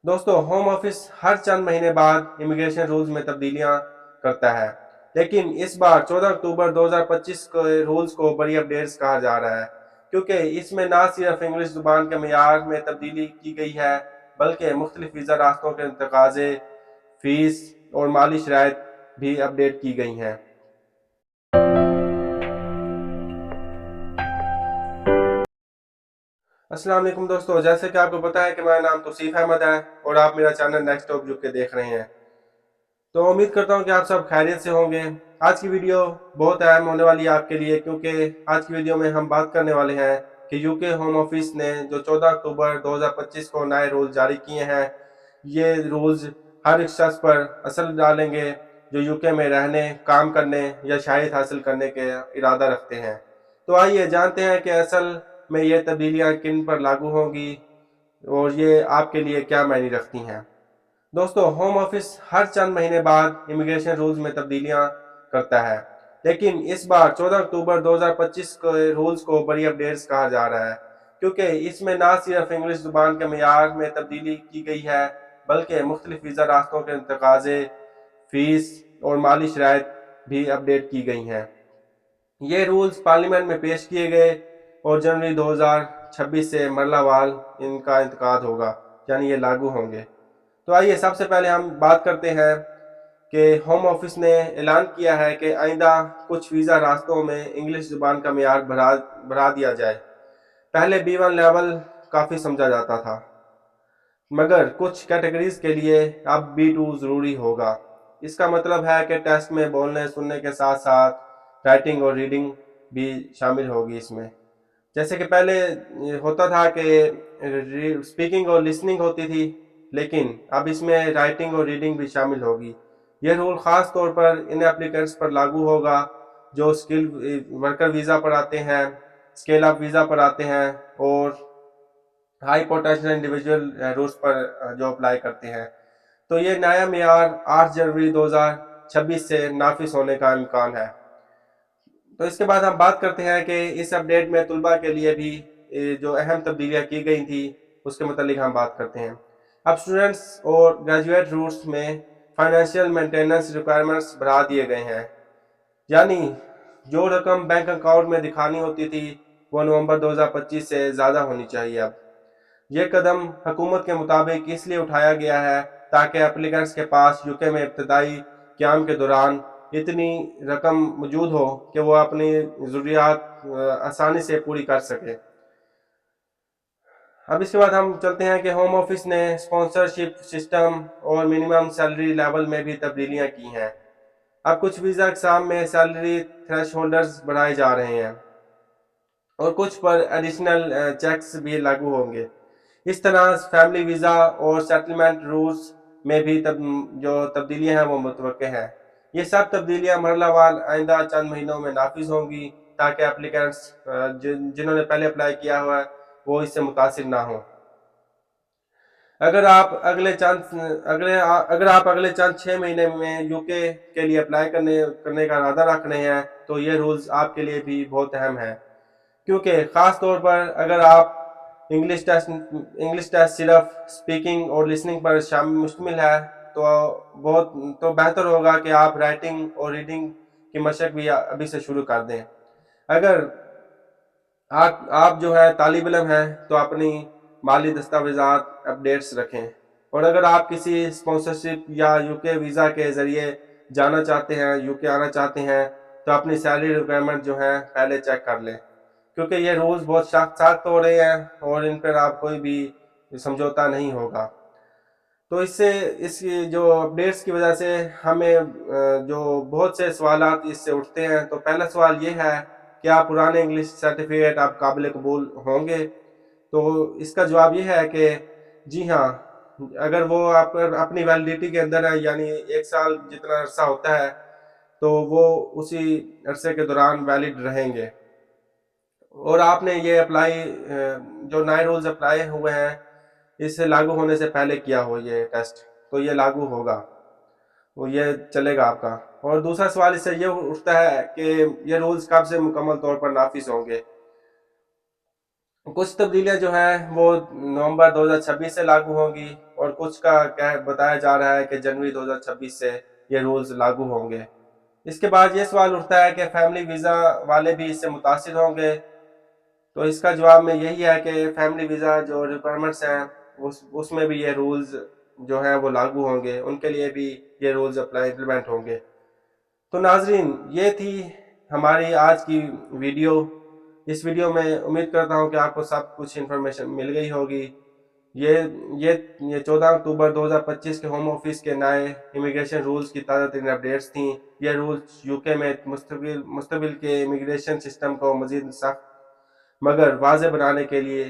दोस्तों, home office हर चंद महीने बाद इमिग्रेशन रूल्स में तब्दीलियां करता है, लेकिन इस बार 14 अक्टूबर 2025 के रूल्स को बड़ी अपडेट्स कहा जा रहा है, क्योंकि इसमें ना सिर्फ इंग्लिश जुबान के मेयार में तब्दीली की गई है, बल्कि मुख्तलिफ वीज़ा रास्तों के तकाजे, फीस और माली शराइत भी अपडेट की गई हैं। अस्सलाम वालेकुम दोस्तों, जैसे कि आपको पता है कि मेरा नाम तौसीफ अहमद है और आप मेरा चैनल नेक्स्ट टॉप के देख रहे हैं। तो उम्मीद करता हूँ कि आप सब खैरियत से होंगे। आज की वीडियो बहुत अहम होने वाली है आपके लिए, क्योंकि आज की वीडियो में हम बात करने वाले हैं कि यूके होम ऑफिस ने जो 14 अक्टूबर 2025 को नए रूल जारी किए हैं, ये रूल्स हर एक शख्स पर असर डालेंगे जो यूके में रहने, काम करने या शहरियत हासिल करने के इरादा रखते हैं। तो आइए जानते हैं कि असल में ये तब्दीलियाँ किन पर लागू होंगी और ये आपके लिए क्या मायने रखती हैं। दोस्तों, होम ऑफिस हर चंद महीने बाद इमिग्रेशन रूल्स में तब्दीलियां करता है, लेकिन इस बार 14 अक्टूबर 2025 के रूल्स को बड़ी अपडेट्स कहा जा रहा है, क्योंकि इसमें ना सिर्फ इंग्लिश जुबान के मेयार में तब्दीली की गई है, बल्कि मुख्तलिफ वीज़ा रास्तों के तकाजे, फीस और माली शराइत भी अपडेट की गई हैं। ये रूल्स पार्लियामेंट में पेश किए गए और जनवरी 2026 से मरलावाल इनका इंतकाद होगा, यानी ये लागू होंगे। तो आइए सबसे पहले हम बात करते हैं कि होम ऑफिस ने ऐलान किया है कि आइंदा कुछ वीज़ा रास्तों में इंग्लिश ज़ुबान का मेयार बढ़ा दिया जाए। पहले B1 लेवल काफ़ी समझा जाता था, मगर कुछ कैटेगरीज के लिए अब B2 ज़रूरी होगा। इसका मतलब है कि टेस्ट में बोलने सुनने के साथ साथ राइटिंग और रीडिंग भी शामिल होगी इसमें। जैसे कि पहले होता था कि स्पीकिंग और लिसनिंग होती थी, लेकिन अब इसमें राइटिंग और रीडिंग भी शामिल होगी। यह रूल ख़ास तौर पर इन एप्लीकेंट्स पर लागू होगा जो स्किल वर्कर वीज़ा पर आते हैं, स्केल अप वीज़ा पर आते हैं और हाई पोटेंशियल इंडिविजुअल रूट्स पर जो अप्लाई करते हैं। तो ये नया मेयार 8 जनवरी 2026 से नाफिज होने का इम्कान है। तो इसके बाद हम बात करते हैं कि इस अपडेट में तलबा के लिए भी जो अहम तब्दीलियाँ की गई थी उसके मतलब हम बात करते हैं। अब स्टूडेंट्स और ग्रेजुएट रूट्स में फाइनेंशियल मेंटेनेंस रिक्वायरमेंट्स बढ़ा दिए गए हैं, यानी जो रकम बैंक अकाउंट में दिखानी होती थी वो नवंबर 2025 से ज़्यादा होनी चाहिए। अब ये कदम हुकूमत के मुताबिक इसलिए उठाया गया है ताकि एप्लीकेंट्स के पास यूके में इब्तदाई क़याम के दौरान इतनी रकम मौजूद हो कि वो अपनी ज़रूरियात आसानी से पूरी कर सके। अब इसके बाद हम चलते हैं कि होम ऑफिस ने स्पॉन्सरशिप सिस्टम और मिनिमम सैलरी लेवल में भी तब्दीलियां की हैं। अब कुछ वीज़ा एग्जाम में सैलरी थ्रेश होल्डर्स बढ़ाए जा रहे हैं और कुछ पर एडिशनल चेक्स भी लागू होंगे। इस तरह फैमिली वीज़ा और सेटलमेंट रूल्स में भी जो तब्दीलियां हैं वो मुतवक्के हैं। ये सब तब्दीलियां मरलावार आइंदा चंद महीनों में नाफिज होंगी, ताकि एप्लीकेंट्स जिन्होंने पहले अप्लाई किया हुआ है वो इससे मुतासिर ना हो। अगर आप अगले चंद 6 महीने में यूके के लिए अप्लाई करने का इरादा रख रहे हैं, तो ये रूल्स आपके लिए भी बहुत अहम है, क्योंकि ख़ास तौर पर अगर आप इंग्लिश टेस्ट सिर्फ स्पीकिंग और लिसनिंग पर मुश्तमिल है, तो बहुत तो बेहतर होगा कि आप राइटिंग और रीडिंग की मशक भी अभी से शुरू कर दें। अगर आप जो है तालिब इल्म हैं तो अपनी माली दस्तावेज़ात अपडेट्स रखें, और अगर आप किसी स्पॉन्सरशिप या यूके वीज़ा के ज़रिए जाना चाहते हैं, यूके आना चाहते हैं, तो अपनी सैलरी रिक्वायरमेंट जो है पहले चेक कर लें, क्योंकि ये रूल्स बहुत सख्त हो रहे हैं और इन पर आप कोई भी समझौता नहीं होगा। तो इससे इस जो अपडेट्स की वजह से हमें जो बहुत से सवालात इससे उठते हैं। तो पहला सवाल ये है, क्या पुराने इंग्लिश सर्टिफिकेट अब काबिल कबूल होंगे? तो इसका जवाब ये है कि जी हाँ, अगर वो आप अपनी वैलिडिटी के अंदर है, यानी 1 साल जितना अरसा होता है, तो वो उसी अरसे के दौरान वैलिड रहेंगे। और आपने ये जो नए रूल्स अप्लाई हुए हैं इससे लागू होने से पहले किया हो ये टेस्ट, तो ये लागू होगा, वो ये चलेगा आपका। और दूसरा सवाल इससे ये उठता है कि ये रूल्स कब से मुकम्मल तौर पर नाफिज होंगे? कुछ तब्दीलियां जो हैं वो नवंबर 2026 से लागू होंगी और कुछ का बताया जा रहा है कि जनवरी 2026 से ये रूल्स लागू होंगे। इसके बाद ये सवाल उठता है कि फैमिली वीज़ा वाले भी इससे मुतासिर होंगे। तो इसका जवाब में यही है कि फैमिली वीज़ा जो रिक्वायरमेंट्स हैं उसमें भी ये रूल्स जो हैं वो लागू होंगे, उनके लिए भी ये रूल्स इम्प्लीमेंट होंगे। तो नाजरीन, ये थी हमारी आज की वीडियो। इस वीडियो में उम्मीद करता हूँ कि आपको सब कुछ इन्फॉर्मेशन मिल गई होगी। ये ये ये 14 अक्टूबर 2025 के होम ऑफिस के नए इमिग्रेशन रूल्स की ताज़ा तरीन अपडेट्स थी। ये रूल्स यूके में मुस्तबिल के इमिग्रेशन सिस्टम को मज़ीद सख्त मगर वाज़ेह बनाने के लिए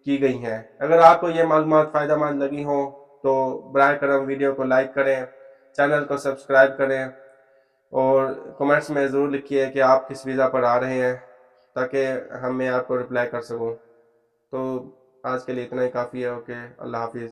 की गई हैं। अगर आपको ये मालूमात फ़ायदेमंद लगी हों तो बराए करम वीडियो को लाइक करें, चैनल को सब्सक्राइब करें और कमेंट्स में ज़रूर लिखिए कि आप किस वीज़ा पर आ रहे हैं ताकि मैं आपको रिप्लाई कर सकूं। तो आज के लिए इतना ही काफ़ी है। ओके, अल्लाह हाफिज़।